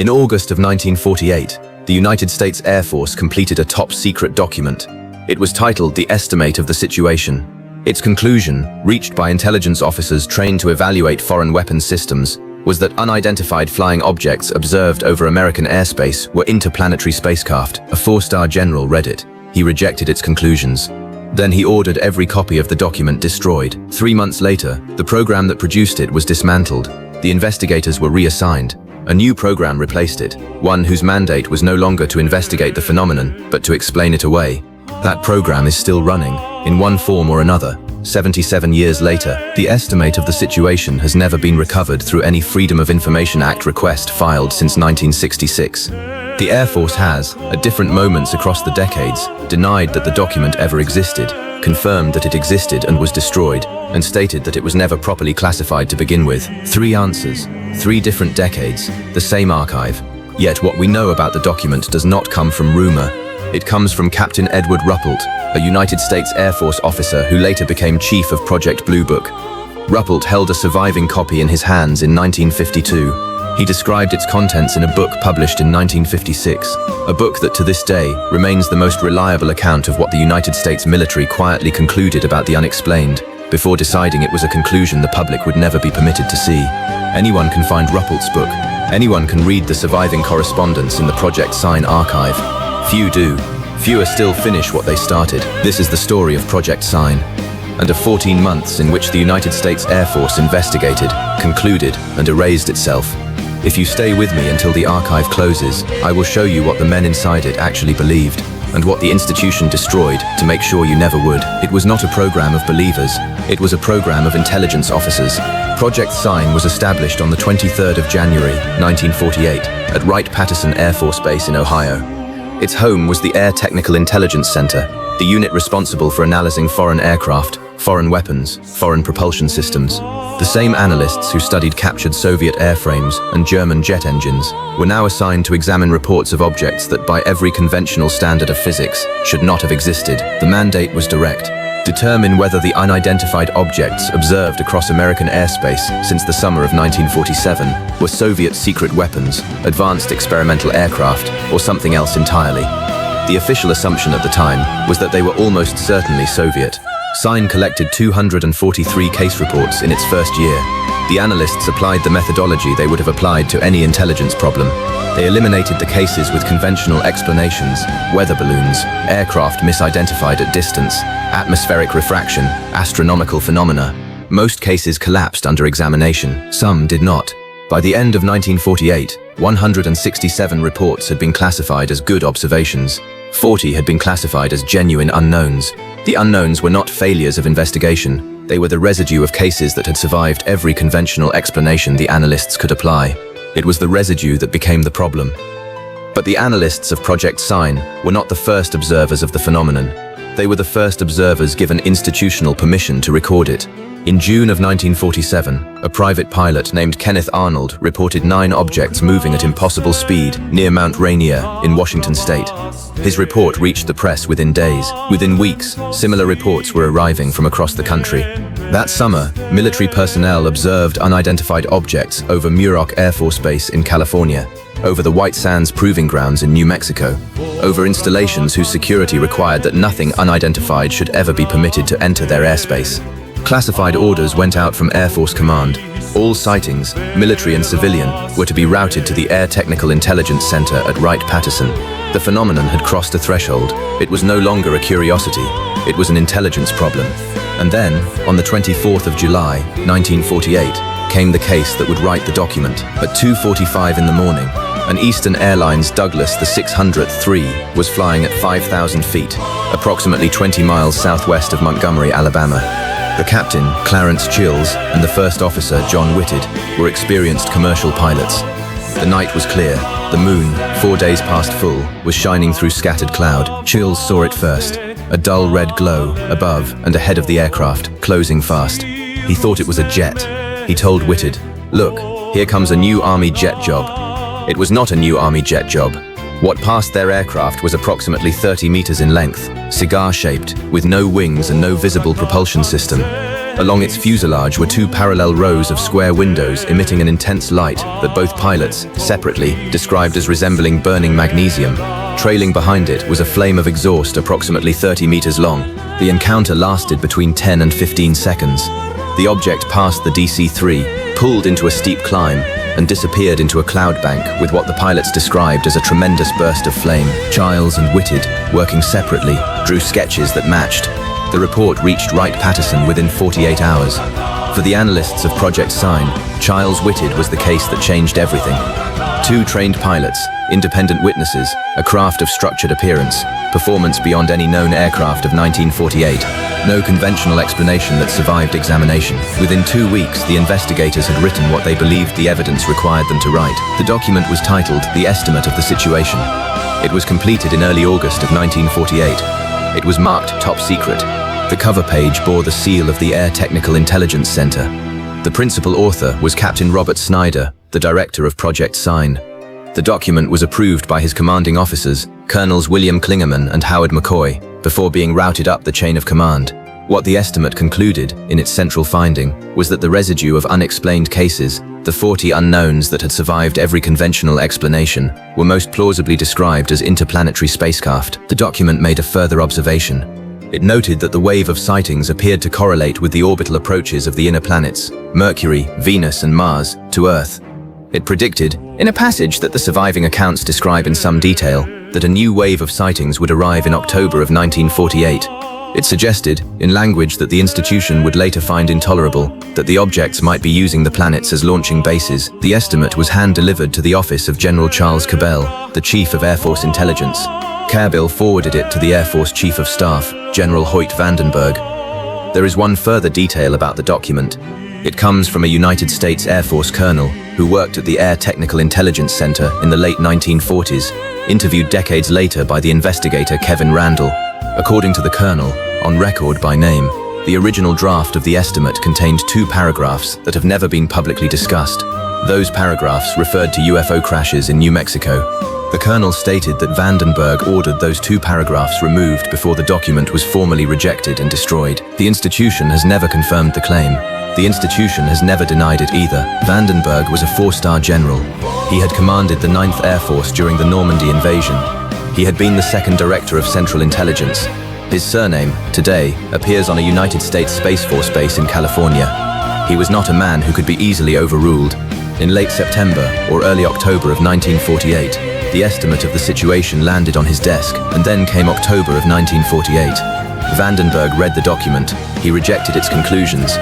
In August of 1948, the United States Air Force completed a top-secret document. It was titled The Estimate of the Situation. Its conclusion, reached by intelligence officers trained to evaluate foreign weapons systems, was that unidentified flying objects observed over American airspace were interplanetary spacecraft. A four-star general read it. He rejected its conclusions. Then he ordered every copy of the document destroyed. 3 months later, the program that produced it was dismantled. The investigators were reassigned. A new program replaced it, one whose mandate was no longer to investigate the phenomenon, but to explain it away. That program is still running, in one form or another. 77 years later, the estimate of the situation has never been recovered through any Freedom of Information Act request filed since 1966. The Air Force has, at different moments across the decades, denied that the document ever existed, confirmed that it existed and was destroyed, and stated that it was never properly classified to begin with. 3 answers, 3 different decades, the same archive. Yet what we know about the document does not come from rumor. It comes from Captain Edward Ruppelt, a United States Air Force officer who later became chief of Project Blue Book. Ruppelt held a surviving copy in his hands in 1952. He described its contents in a book published in 1956, a book that to this day remains the most reliable account of what the United States military quietly concluded about the unexplained, before deciding it was a conclusion the public would never be permitted to see. Anyone can find Ruppelt's book. Anyone can read the surviving correspondence in the Project Sign archive. Few do. Fewer still finish what they started. This is the story of Project Sign, and of 14 months in which the United States Air Force investigated, concluded, and erased itself. If you stay with me until the archive closes, I will show you what the men inside it actually believed, and what the institution destroyed to make sure you never would. It was not a program of believers. It was a program of intelligence officers. Project Sign was established on the 23rd of January, 1948, at Wright-Patterson Air Force Base in Ohio. Its home was the Air Technical Intelligence Center, the unit responsible for analyzing foreign aircraft, foreign weapons, foreign propulsion systems. The same analysts who studied captured Soviet airframes and German jet engines were now assigned to examine reports of objects that by every conventional standard of physics should not have existed. The mandate was direct. Determine whether the unidentified objects observed across American airspace since the summer of 1947 were Soviet secret weapons, advanced experimental aircraft, or something else entirely. The official assumption at the time was that they were almost certainly Soviet. Sign collected 243 case reports in its first year. The analysts applied the methodology they would have applied to any intelligence problem. They eliminated the cases with conventional explanations: weather balloons, aircraft misidentified at distance, atmospheric refraction, astronomical phenomena. Most cases collapsed under examination. Some did not. By the end of 1948, 167 reports had been classified as good observations. 40 had been classified as genuine unknowns. The unknowns were not failures of investigation. They were the residue of cases that had survived every conventional explanation the analysts could apply. It was the residue that became the problem. But the analysts of Project Sign were not the first observers of the phenomenon. They were the first observers given institutional permission to record it. In June of 1947, a private pilot named Kenneth Arnold reported 9 objects moving at impossible speed near Mount Rainier in Washington state. His report reached the press within days. Within weeks, similar reports were arriving from across the country. That summer, military personnel observed unidentified objects over Muroc Air Force Base in California, over the White Sands Proving Grounds in New Mexico, over installations whose security required that nothing unidentified should ever be permitted to enter their airspace. Classified orders went out from Air Force Command. All sightings, military and civilian, were to be routed to the Air Technical Intelligence Center at Wright-Patterson. The phenomenon had crossed a threshold. It was no longer a curiosity. It was an intelligence problem. And then, on the 24th of July, 1948, came the case that would write the document. At 2:45 in the morning, an Eastern Airlines Douglas the 603 was flying at 5,000 feet, approximately 20 miles southwest of Montgomery, Alabama. The captain, Clarence Chiles, and the first officer, John Whitted, were experienced commercial pilots. The night was clear. The moon, 4 days past full, was shining through scattered cloud. Chiles saw it first, a dull red glow above and ahead of the aircraft, closing fast. He thought it was a jet. He told Whitted, "Look, here comes a new Army jet job." It was not a new Army jet job. What passed their aircraft was approximately 30 meters in length, cigar-shaped, with no wings and no visible propulsion system. Along its fuselage were two parallel rows of square windows emitting an intense light that both pilots, separately, described as resembling burning magnesium. Trailing behind it was a flame of exhaust approximately 30 meters long. The encounter lasted between 10 and 15 seconds. The object passed the DC-3, pulled into a steep climb, and disappeared into a cloud bank with what the pilots described as a tremendous burst of flame. Chiles and Whitted, working separately, drew sketches that matched. The report reached Wright-Patterson within 48 hours. For the analysts of Project Sign, Chiles-Whitted was the case that changed everything. Two trained pilots, independent witnesses, a craft of structured appearance, performance beyond any known aircraft of 1948. No conventional explanation that survived examination. Within 2 weeks, the investigators had written what they believed the evidence required them to write. The document was titled The Estimate of the Situation. It was completed in early August of 1948. It was marked Top Secret. The cover page bore the seal of the Air Technical Intelligence Center. The principal author was Captain Robert Sneider, the director of Project Sign. The document was approved by his commanding officers, Colonels William Klingerman and Howard McCoy, before being routed up the chain of command. What the estimate concluded, in its central finding, was that the residue of unexplained cases, the 40 unknowns that had survived every conventional explanation, were most plausibly described as interplanetary spacecraft. The document made a further observation. It noted that the wave of sightings appeared to correlate with the orbital approaches of the inner planets, Mercury, Venus, and Mars, to Earth. It predicted, in a passage that the surviving accounts describe in some detail, that a new wave of sightings would arrive in October of 1948. It suggested, in language that the institution would later find intolerable, that the objects might be using the planets as launching bases. The estimate was hand-delivered to the office of General Charles Cabell, the Chief of Air Force Intelligence. Cabell forwarded it to the Air Force Chief of Staff, General Hoyt Vandenberg. There is one further detail about the document. It comes from a United States Air Force colonel who worked at the Air Technical Intelligence Center in the late 1940s, interviewed decades later by the investigator Kevin Randall. According to the colonel, on record by name, the original draft of the estimate contained 2 paragraphs that have never been publicly discussed. Those paragraphs referred to UFO crashes in New Mexico. The colonel stated that Vandenberg ordered those 2 paragraphs removed before the document was formally rejected and destroyed. The institution has never confirmed the claim. The institution has never denied it either. Vandenberg was a 4-star general. He had commanded the 9th Air Force during the Normandy invasion. He had been the 2nd Director of Central Intelligence. His surname, today, appears on a United States Space Force base in California. He was not a man who could be easily overruled. In late September or early October of 1948, the estimate of the situation landed on his desk, and then came October of 1948. Vandenberg read the document. He rejected its conclusions.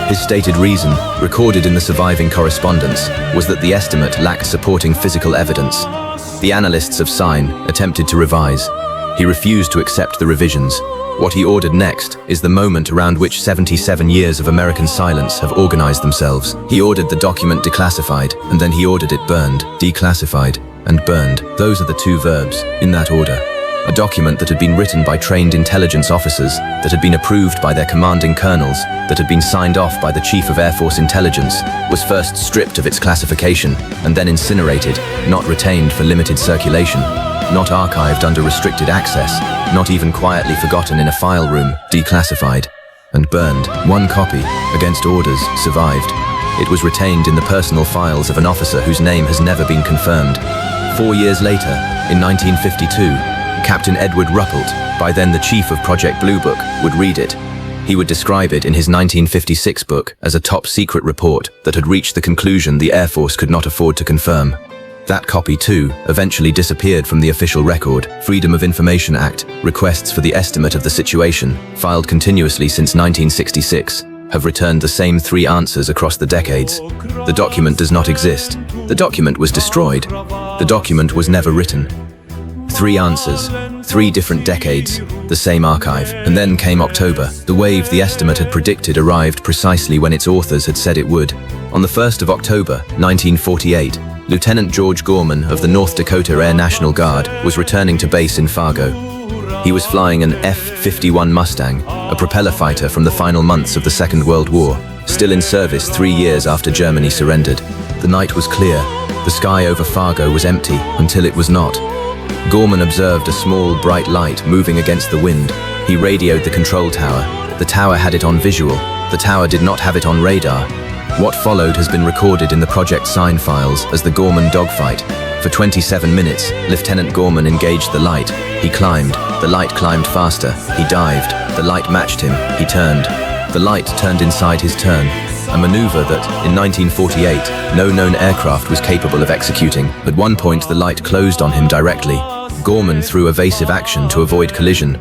His stated reason, recorded in the surviving correspondence, was that the estimate lacked supporting physical evidence. The analysts of Sign attempted to revise. He refused to accept the revisions. What he ordered next is the moment around which 77 years of American silence have organized themselves. He ordered the document declassified, and then he ordered it burned. Declassified and burned. Those are the 2 verbs, in that order. A document that had been written by trained intelligence officers, that had been approved by their commanding colonels, that had been signed off by the Chief of Air Force Intelligence, was first stripped of its classification, and then incinerated, not retained for limited circulation, not archived under restricted access, not even quietly forgotten in a file room, declassified, and burned. 1 copy, against orders, survived. It was retained in the personal files of an officer whose name has never been confirmed. 4 years later, in 1952, Captain Edward Ruppelt, by then the chief of Project Blue Book, would read it. He would describe it in his 1956 book as a top-secret report that had reached the conclusion the Air Force could not afford to confirm. That copy, too, eventually disappeared from the official record. Freedom of Information Act requests for the estimate of the situation, filed continuously since 1966, have returned the same 3 answers across the decades. The document does not exist. The document was destroyed. The document was never written. 3 answers, 3 different decades, the same archive. And then came October. The wave the estimate had predicted arrived precisely when its authors had said it would. On the 1st of October, 1948, Lieutenant George Gorman of the North Dakota Air National Guard was returning to base in Fargo. He was flying an F-51 Mustang, a propeller fighter from the final months of the Second World War, still in service 3 years after Germany surrendered. The night was clear. The sky over Fargo was empty until it was not. Gorman observed a small, bright light moving against the wind. He radioed the control tower. The tower had it on visual. The tower did not have it on radar. What followed has been recorded in the Project Sign files as the Gorman dogfight. For 27 minutes, Lieutenant Gorman engaged the light. He climbed. The light climbed faster. He dived. The light matched him. He turned. The light turned inside his turn. A maneuver that, in 1948, no known aircraft was capable of executing. At one point, the light closed on him directly. Gorman threw evasive action to avoid collision.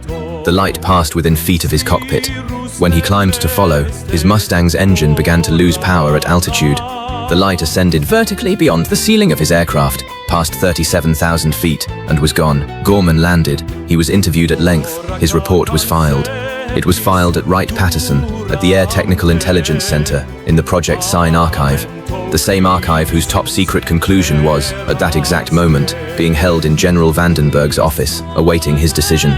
The light passed within feet of his cockpit. When he climbed to follow, his Mustang's engine began to lose power at altitude. The light ascended vertically beyond the ceiling of his aircraft, past 37,000 feet, and was gone. Gorman landed. He was interviewed at length. His report was filed. It was filed at Wright-Patterson, at the Air Technical Intelligence Center, in the Project Sign archive. The same archive whose top-secret conclusion was, at that exact moment, being held in General Vandenberg's office, awaiting his decision.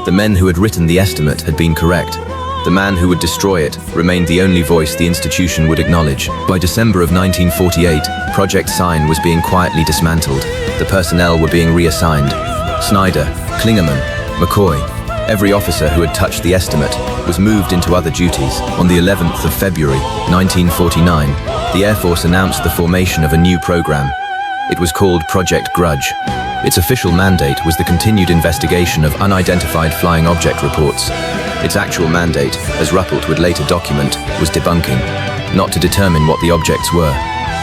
The men who had written the estimate had been correct. The man who would destroy it remained the only voice the institution would acknowledge. By December of 1948, Project Sign was being quietly dismantled. The personnel were being reassigned. Sneider, Klingerman, McCoy, every officer who had touched the estimate was moved into other duties. On the 11th of February, 1949, the Air Force announced the formation of a new program. It was called Project Grudge. Its official mandate was the continued investigation of unidentified flying object reports. Its actual mandate, as Ruppelt would later document, was debunking, not to determine what the objects were,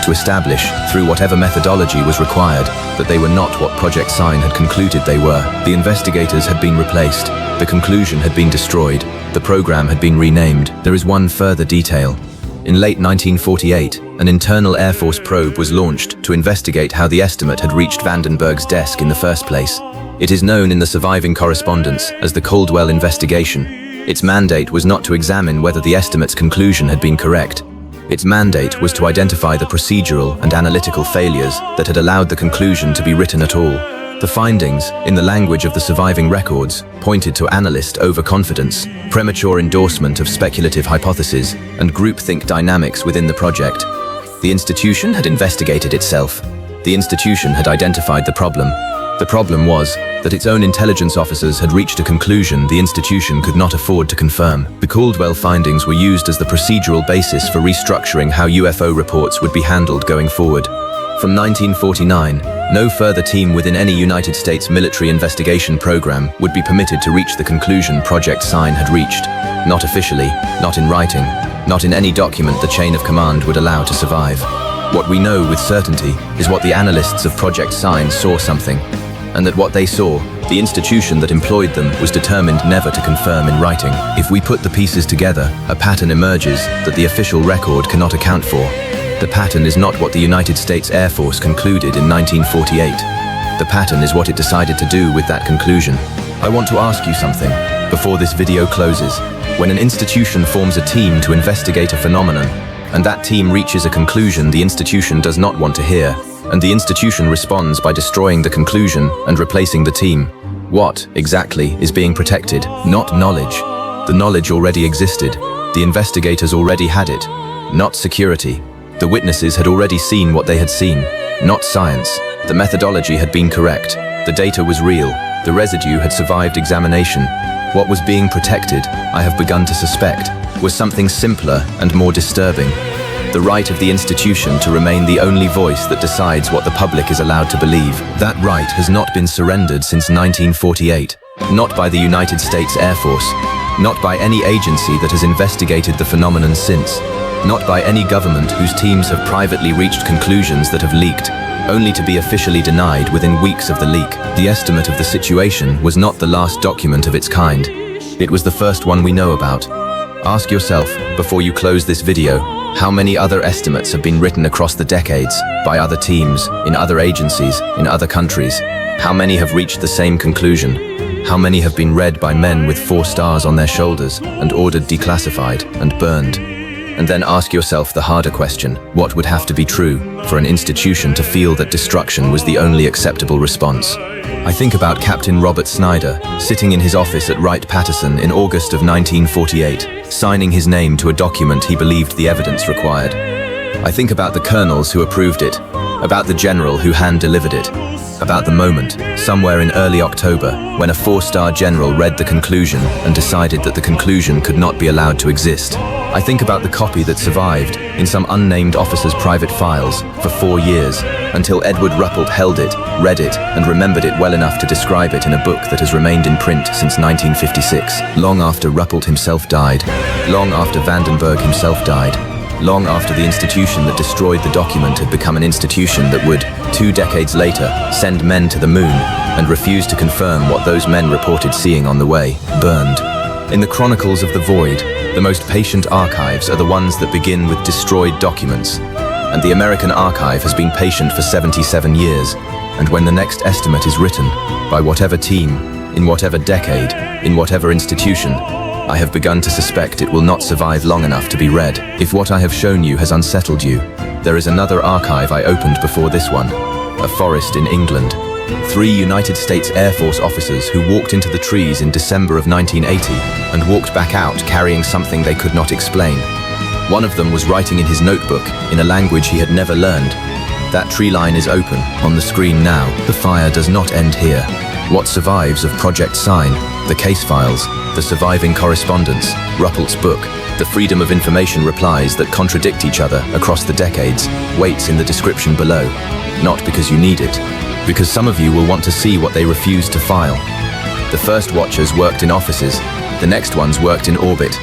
to establish, through whatever methodology was required, that they were not what Project Sign had concluded they were. The investigators had been replaced. The conclusion had been destroyed. The program had been renamed. There is one further detail. In late 1948, an internal Air Force probe was launched to investigate how the estimate had reached Vandenberg's desk in the first place. It is known in the surviving correspondence as the Caldwell investigation. Its mandate was not to examine whether the estimate's conclusion had been correct. Its mandate was to identify the procedural and analytical failures that had allowed the conclusion to be written at all. The findings, in the language of the surviving records, pointed to analyst overconfidence, premature endorsement of speculative hypotheses, and groupthink dynamics within the project. The institution had investigated itself. The institution had identified the problem. The problem was that its own intelligence officers had reached a conclusion the institution could not afford to confirm. The Caldwell findings were used as the procedural basis for restructuring how UFO reports would be handled going forward. From 1949, no further team within any United States military investigation program would be permitted to reach the conclusion Project Sign had reached. Not officially, not in writing, not in any document the chain of command would allow to survive. What we know with certainty is what the analysts of Project Sign saw something, and that what they saw, the institution that employed them was determined never to confirm in writing. If we put the pieces together, a pattern emerges that the official record cannot account for. The pattern is not what the United States Air Force concluded in 1948. The pattern is what it decided to do with that conclusion. I want to ask you something before this video closes. When an institution forms a team to investigate a phenomenon, and that team reaches a conclusion the institution does not want to hear, and the institution responds by destroying the conclusion and replacing the team, what, exactly, is being protected? Not knowledge. The knowledge already existed. The investigators already had it. Not security. The witnesses had already seen what they had seen. Not science. The methodology had been correct. The data was real. The residue had survived examination. What was being protected, I have begun to suspect, was something simpler and more disturbing. The right of the institution to remain the only voice that decides what the public is allowed to believe. That right has not been surrendered since 1948. Not by the United States Air Force. Not by any agency that has investigated the phenomenon since. Not by any government whose teams have privately reached conclusions that have leaked, only to be officially denied within weeks of the leak. The estimate of the situation was not the last document of its kind. It was the first one we know about. Ask yourself, before you close this video, how many other estimates have been written across the decades, by other teams, in other agencies, in other countries? How many have reached the same conclusion? How many have been read by men with 4 stars on their shoulders and ordered declassified and burned? And then ask yourself the harder question, what would have to be true for an institution to feel that destruction was the only acceptable response? I think about Captain Robert Sneider, sitting in his office at Wright-Patterson in August of 1948, signing his name to a document he believed the evidence required. I think about the colonels who approved it, about the general who hand-delivered it, about the moment, somewhere in early October, when a 4-star general read the conclusion and decided that the conclusion could not be allowed to exist. I think about the copy that survived in some unnamed officer's private files for 4 years, until Edward Ruppelt held it, read it, and remembered it well enough to describe it in a book that has remained in print since 1956, long after Ruppelt himself died, long after Vandenberg himself died, long after the institution that destroyed the document had become an institution that would, 2 decades later, send men to the moon and refuse to confirm what those men reported seeing on the way, burned. In the Chronicles of the Void, the most patient archives are the ones that begin with destroyed documents, and the American archive has been patient for 77 years, and when the next estimate is written, by whatever team, in whatever decade, in whatever institution, I have begun to suspect it will not survive long enough to be read. If what I have shown you has unsettled you, there is another archive I opened before this one, a forest in England. 3 United States Air Force officers who walked into the trees in December of 1980 and walked back out carrying something they could not explain. One of them was writing in his notebook in a language he had never learned. That tree line is open, on the screen now. The fire does not end here. What survives of Project Sign, the case files, the surviving correspondence, Ruppelt's book, the Freedom of Information replies that contradict each other across the decades, waits in the description below. Not because you need it, because some of you will want to see what they refused to file. The first watchers worked in offices, the next ones worked in orbit,